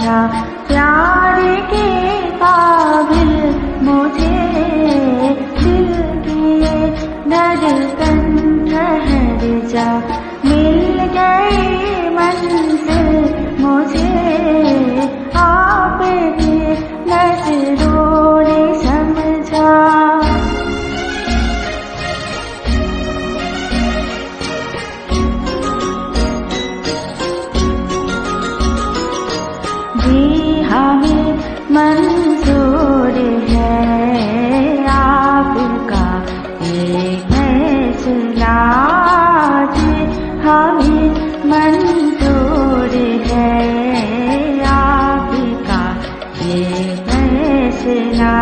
समझा प्यार के काबिल मुझे दिल की धड़कन ठहर जा मिल गई मंजिल मुझे आपकी नजरों ने समझा। जी हमें मंजूर है आपका ये फैसला, जी हमें मंजूर है आपका ये फैसला।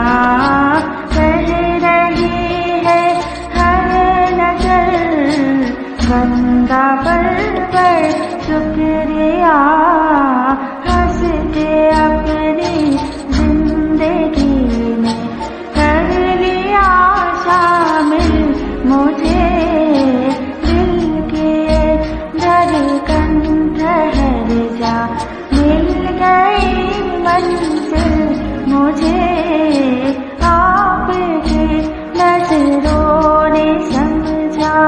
कह रही है हर नजर बंदा पर शुक्रिया, हंस के अपनी जिंदगी में कर लिया शामिल मुझे दिल की धड़कन ठहर जा मिल गई मंजिल मुझे आपकी नजरों ने समझा।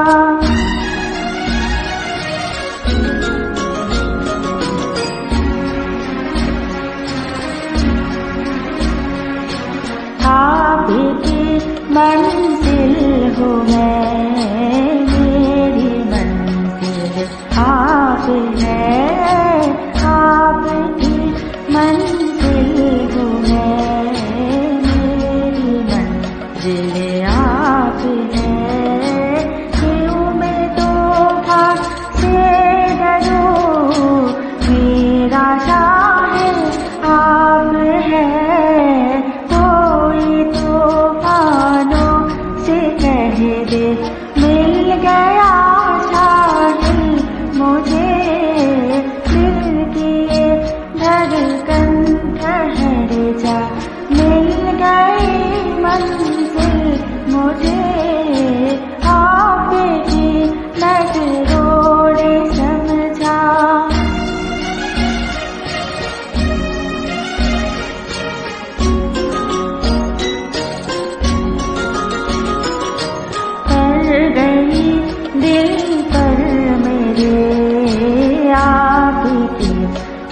आपकी मंजिल हूँ मैं, मेरी मंजिल आप है। आपकी मंजिल हूँ मैं, मेरी मंजिल आप है। क्यों मैं तोहफा से डरूं, मेरा शाहिद आप है। मिल गया शाहिद मुझे दिल की धड़कन ठहर जा मिल गई मंजिल मुझे आपकी नजरों ने समझा। दिल पर मेरे आपकी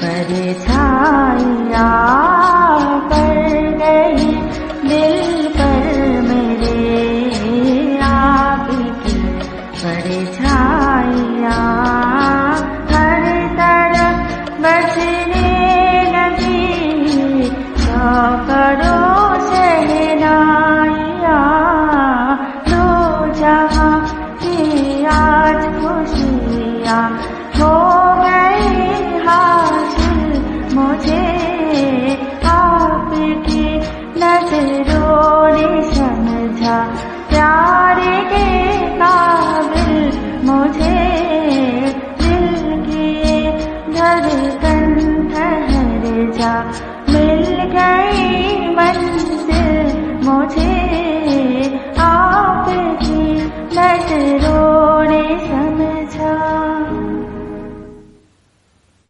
परछाइयाँ पड़ गई, दिल पर मेरे आपकी परछाइयाँ हर तरफ बजने लगी। करो शहनाइयाँ दो जहाँ की आज खुशियाँ हो गई हासिल मुझे आपकी नजरों ने समझा। प्यार के काबिल मुझे दिल की धड़कन ठहर जा